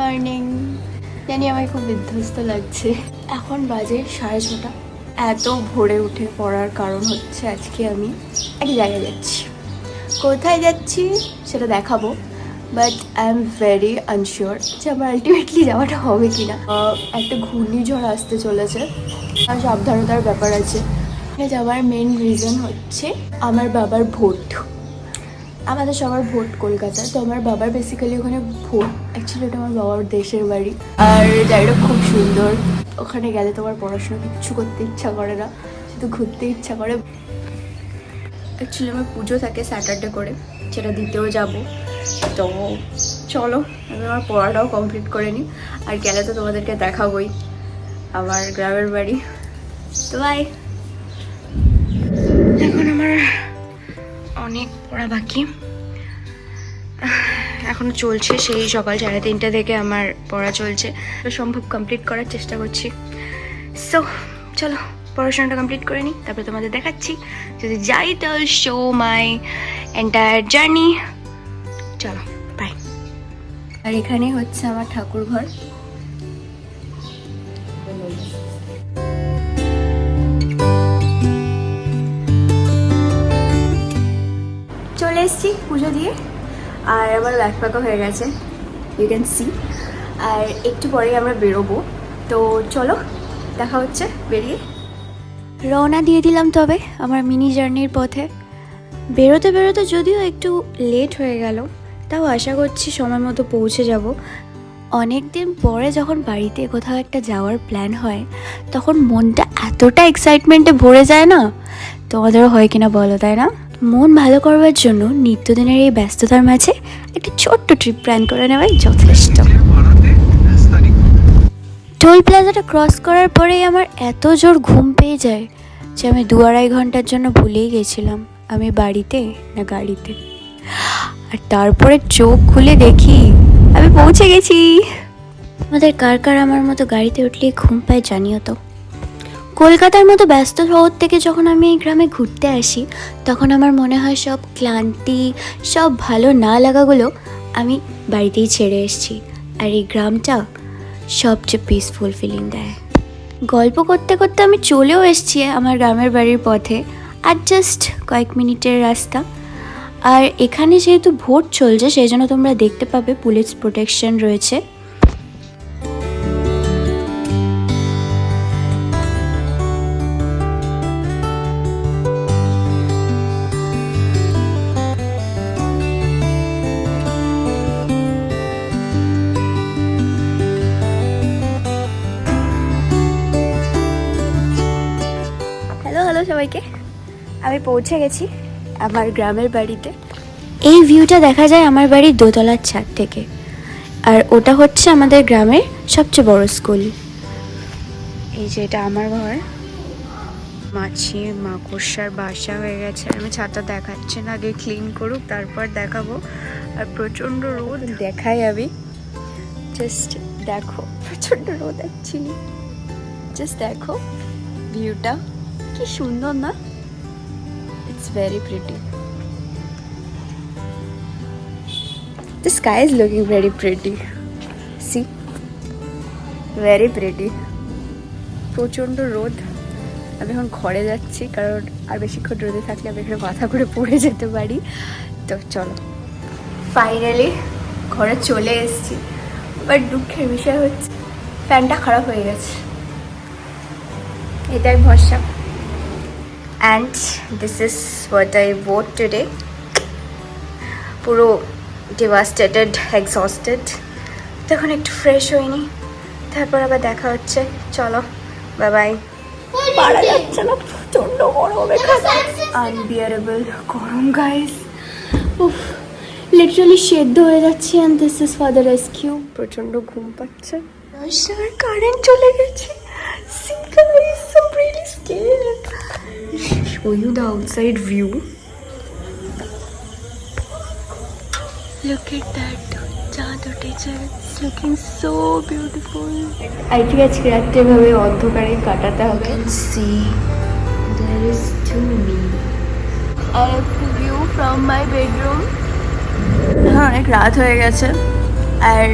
Morning. জানি আমার খুব বিধ্বস্ত লাগছে। এখন বাজে 6:30। এত ভোরে উঠে পড়ার কারণ হচ্ছে আজকে আমি এক জায়গায় যাচ্ছি। কোথায় যাচ্ছি সেটা দেখাবো, but I am very unsure যে আমার আলটিমেটলি যাওয়াটা হবে কি না। একটা ঘূর্ণিঝড় আসতে চলেছে আর সাবধানতার ব্যাপার আছে। যাওয়ার মেন রিজন হচ্ছে আমার বাবার ভোট। আমাদের সবার ভোট কলকাতায়, তো আমার বাবার বেসিক্যালি ওখানে ভোট। অ্যাকচুয়ালি ওটা আমার বাবার দেশের বাড়ি, আর জায়গাটা খুব সুন্দর। ওখানে গেলে তোমার পড়াশোনা কিচ্ছু করতে ইচ্ছা করে না, শুধু ঘুরতে ইচ্ছা করে। অ্যাকচুয়ালি আমার পুজো থাকে স্যাটারডে করে, সেটা দিতেও যাব। তো চলো, আমি আমার পড়াটাও কমপ্লিট করে নিই, আর গেলে তো তোমাদেরকে দেখাবোই আমার গ্রামের বাড়ি। তো বাই। এখন আমার অনেক পড়া বাকি, এখনো চলছে। সেই সকাল 3:30 থেকে আমার পড়া চলছে, তো সম্ভব কমপ্লিট করার চেষ্টা করছি। সো চলো পড়াশোনাটা কমপ্লিট করে নিই, তারপরে তোমাদের দেখাচ্ছি। যদি যাই তো শো মাই এন্টায়ার জার্নি। চলো বাই। আর এখানে হচ্ছে আমার ঠাকুর ঘর। চলে এসেছি পুজো দিয়ে, আর আমার ব্যাগ প্যাকও হয়ে গেছে, ইউ ক্যান সি। আর একটু পরেই আমরা বেরোবো, তো চলো দেখা হচ্ছে বেরিয়ে। রওনা দিয়ে দিলাম তবে আমার মিনি জার্নির পথে। বেরোতে বেরোতে যদিও একটু লেট হয়ে গেল, তাও আশা করছি সময় মতো পৌঁছে যাব। অনেক দিন পরে যখন বাড়িতে কোথাও একটা যাওয়ার প্ল্যান হয়, তখন মনটা এতটা এক্সাইটমেন্টে ভরে যায় না। তোমাদেরও হয় কিনা বলো, তাই না? মন ভালো করবার জন্য নিত্যদিনের এই ব্যস্ততার মাঝে একটা ছোট্ট ট্রিপ প্ল্যান করে নেওয়াই যথেষ্ট। টোল প্লাজাটা ক্রস করার পরেই আমার এত জোর ঘুম পেয়ে যায় যে আমি 2-2.5 ঘন্টার জন্য ভুলেই গেছিলাম আমি বাড়িতে না গাড়িতে। আর তারপরে চোখ খুলে দেখি আমি পৌঁছে গেছি। আমাদের কার কার আমার মতো গাড়িতে উঠলেই ঘুম পায় জানিও তো। কলকাতার মতো ব্যস্ত শহর থেকে যখন আমি এই গ্রামে ঘুরতে আসি, তখন আমার মনে হয় সব ক্লান্তি, সব ভালো না লাগাগুলো আমি বাড়িতেই ছেড়ে এসেছি। আর এই গ্রামটা সবচেয়ে পিসফুল ফিলিং দেয়। গল্প করতে করতে আমি চলেও এসেছি আমার গ্রামের বাড়ির পথে, আর জাস্ট কয়েক মিনিটের রাস্তা। আর এখানে যেহেতু ভোট চলছে, সেই জন্য তোমরা দেখতে পাবে পুলিশ প্রোটেকশন রয়েছে। হ্যালো সবাইকে, আমি পৌঁছে গেছি আমার গ্রামের বাড়িতে। এই ভিউটা দেখা যায় আমার বাড়ির দোতলার ছাদ থেকে, আর ওটা হচ্ছে আমাদের গ্রামের সবচেয়ে বড় স্কুল। এই যে এটা আমার ঘর। মাছি মাকড়সার বাসা হয়ে গেছে। আমি ছাদটা দেখাচ্ছি না, আগে ক্লিন করুক তারপর দেখাবো। আর প্রচণ্ড রোদ দেখাই আমি, জাস্ট দেখো প্রচণ্ড রোদ। অ্যাকচুয়ালি জাস্ট দেখো ভিউটা কি সুন্দর না? It's very pretty. The sky is looking very pretty. See? Very pretty. প্রচণ্ড রোদ। আমি এখন ঘরে যাচ্ছি, কারণ আর বেশিক্ষণ রোদে থাকলে আমি এখানে মাথা করে পড়ে যেতে পারি। তো চলো, ফাইনালি ঘরে চলে এসেছি। বাট দুঃখের বিষয় হচ্ছে ফ্যানটা খারাপ হয়ে গেছে, এটাই ভরসা। And this is what I what today. পুরো ডিভাস্টেটেড, এক্সস্টেড। তখন একটু ফ্রেশ হইনি, তারপর আবার দেখা হচ্ছে। চলো বাই বাই। পারা যাচ্ছে না, প্রচণ্ড গরম এখানে, আনবিয়ারেবল গরম গাইস। উফ, লিটারালি সেদ্ধ হয়ে যাচ্ছে। And this is for the rescue. প্রচণ্ড ঘুম পাচ্ছে, কারেন্ট চলে গেছে। See guys, I'm really scared. Show you the outside view. Look at that. চাঁদ উঠেছে, looking so beautiful. I think আজকে রাত্রে ভাবে অন্ধকারে কাটাতে হবে। See, there is Tumi. I have the view from my bedroom. অনেক রাত হয়ে গেছে, আর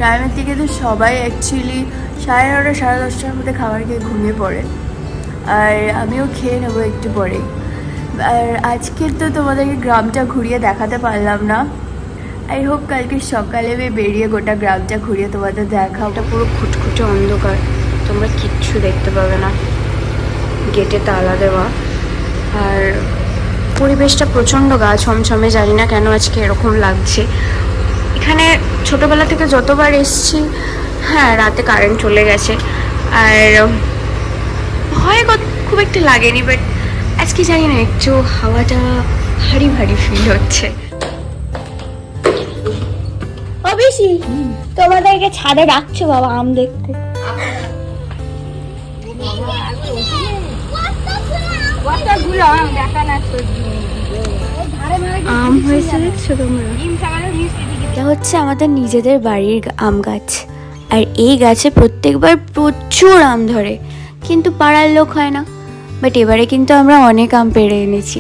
টাইমের দিকে তো সবাই অ্যাকচুয়ালি 9:30 10:30টার মধ্যে খাবার খেয়ে ঘুমিয়ে পড়ে, আর আমিও খেয়ে নেবো একটু পরে। আর আজকে তো তোমাদেরকে গ্রামটা ঘুরিয়ে দেখাতে পারলাম না। আই হোপ কালকে সকালে বেরিয়ে গোটা গ্রামটা ঘুরিয়ে তোমাদের দেখাবো। ওটা পুরো খুটখুটে অন্ধকার, তোমরা কিচ্ছু দেখতে পাবে না, গেটে তালা দেওয়া। আর পরিবেশটা প্রচণ্ড গা ছমছমে, জানি না কেন আজকে এরকম লাগছে। এখানে ছোটোবেলা থেকে যতবার এসছি, হ্যাঁ রাতে কারেন্ট চলে গেছে, আর ভয় খুব একটা লাগেনি, বাট আজকে জানি না একটু হাওয়াটা ভারী ভারী ফিল হচ্ছে। বেশি তোমাদেরকে ছাদে রাখছো বাবা আম দেখতে। আম হয়েছে দেখছো তোমরা? এটা হচ্ছে আমাদের নিজেদের বাড়ির আম গাছ, আর এই গাছে প্রত্যেকবার প্রচুর আম ধরে, কিন্তু পাড়ার লোক হয় না। বাট এবারে কিন্তু আমরা অনেক আম পেড়ে এনেছি।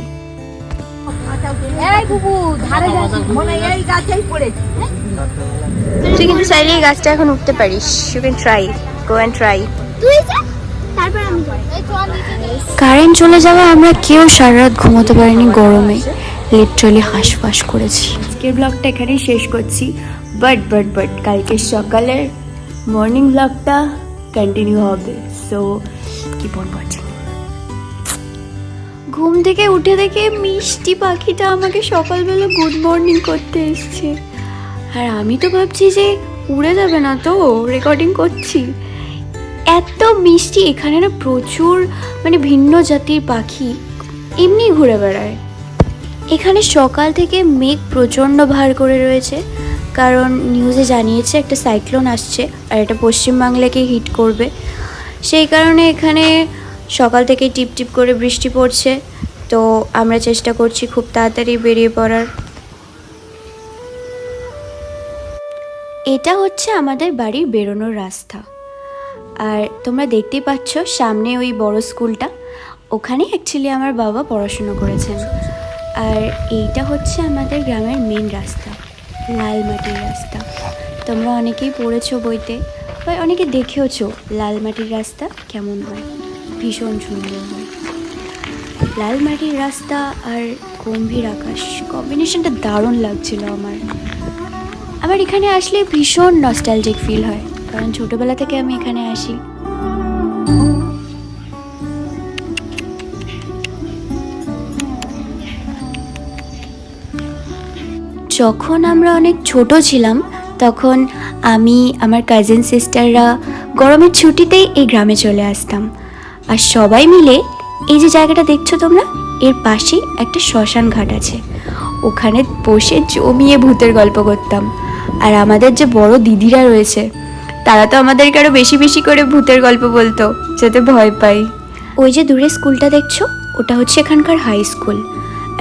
তুই কিন্তু চাইলে এই গাছটা এখন উঠতে পারিস, you can try, go and try. Current চলে যাওয়া আমরা কেউ সারা রাত ঘুমোতে পারিনি গরমে, লিটারালি হাঁসফাঁস করেছি। আজকের ব্লগটা এখানেই শেষ করছি, বাট কালকে সকালের মর্নিং ব্লগটা কন্টিনিউ হবে, সো কিপ অন ওয়াচিং। ঘুম থেকে উঠে দেখে মিষ্টি পাখিটা আমাকে সকালবেলা গুড মর্নিং করতে এসছে, আর আমি তো ভাবছি যে উড়ে যাবে না তো, রেকর্ডিং করছি। এত মিষ্টি, এখানে না প্রচুর মানে ভিন্ন জাতির পাখি এমনি ঘুরে বেড়ায়। এখানে সকাল থেকে মেঘ প্রচণ্ড ভার করে রয়েছে, কারণ নিউজে জানিয়েছে একটা সাইক্লোন আসছে, আর এটা পশ্চিমবাংলাকে হিট করবে। সেই কারণে এখানে সকাল থেকে টিপ টিপ করে বৃষ্টি পড়ছে, তো আমরা চেষ্টা করছি খুব তাড়াতাড়ি বেরিয়ে পড়ার। এটা হচ্ছে আমাদের বাড়ির বেরোনোর রাস্তা, আর তোমরা দেখতেই পাচ্ছ সামনে ওই বড় স্কুলটা, ওখানে অ্যাকচুয়ালি আমার বাবা পড়াশুনো করেছেন। আর এইটা হচ্ছে আমাদের গ্রামের মেন রাস্তা, লাল মাটির রাস্তা। তোমরা অনেকেই পড়েছো বইতে, বা অনেকে দেখেওছো লাল মাটির রাস্তা কেমন হয়, ভীষণ সুন্দর হয়। লাল মাটির রাস্তা আর গম্ভীর আকাশ, কম্বিনেশনটা দারুণ লাগছিল আমার এখানে আসলে ভীষণ নস্টালজিক ফিল হয়, কারণ ছোটবেলা থেকে আমি এখানে আসি। যখন আমরা অনেক ছোট ছিলাম, তখন আমি, আমার কাজিন সিস্টাররা গরমের ছুটিতেই এই গ্রামে চলে আসতাম, আর সবাই মিলে এই যে জায়গাটা দেখছো তোমরা, এর পাশেই একটা শ্মশান ঘাট আছে, ওখানে বসে জমিয়ে ভূতের গল্প করতাম। আর আমাদের যে বড় দিদিরা রয়েছে, তারা তো আমাদেরকে আরও বেশি বেশি করে ভূতের গল্প বলতো, যাতে ভয় পাই। ওই যে দূরে স্কুলটা দেখছো, ওটা হচ্ছে এখানকার হাই স্কুল,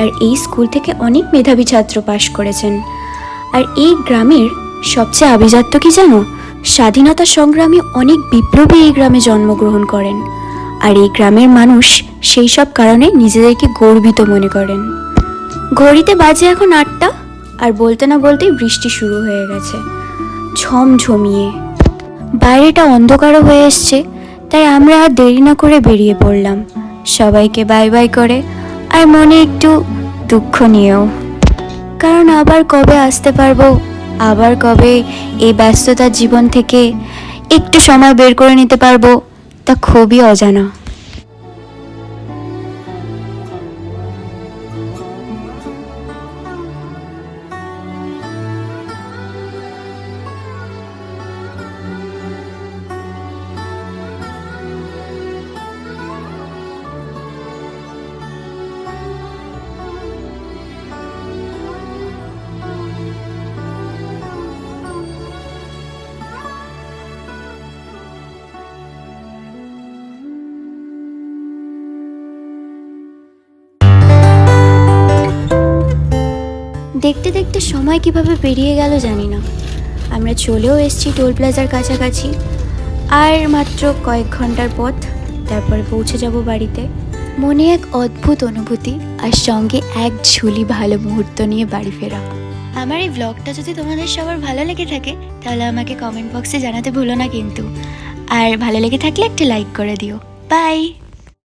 আর এই স্কুল থেকে অনেক মেধাবী ছাত্র পাশ করেছেন। আর এই গ্রামের সবচেয়ে আভিজাত্য কি জানো, স্বাধীনতা সংগ্রামী অনেক বিপ্লবী এই গ্রামে জন্মগ্রহণ করেন, আর এই গ্রামের মানুষ সেই সব কারণে নিজেদেরকে গর্বিত মনে করেন। ঘড়িতে বাজে এখন 8টা, আর বলতে না বলতেই বৃষ্টি শুরু হয়ে গেছে ঝমঝমিয়ে। বাইরেটা অন্ধকারও হয়ে এসছে, তাই আমরা আর দেরি না করে বেরিয়ে পড়লাম, সবাইকে বাই বাই করে, আর মনে একটু দুঃখ নিয়েও, কারণ আবার কবে আসতে পারবো, আবার কবে এই ব্যস্ততার জীবন থেকে একটু সময় বের করে নিতে পারবো, তা খুবই অজানা। দেখতে দেখতে সময় কিভাবে পেরিয়ে গেল জানি না। আমরা চলেও এসেছি টোল প্লাজার কাছাকাছি, আর মাত্র কয়েক ঘন্টার পথ, তারপরে পৌঁছে যাব বাড়িতে। মনে এক অদ্ভুত অনুভূতি, আর সঙ্গে এক ঝুলি ভালো মুহূর্ত নিয়ে বাড়ি ফেরা। আমার এই ব্লগটা যদি তোমাদের সবার ভালো লেগে থাকে তাহলে আমাকে কমেন্ট বক্সে জানাতে ভুলো না কিন্তু। আর ভালো লেগে থাকলে একটা লাইক করে দিও। বাই।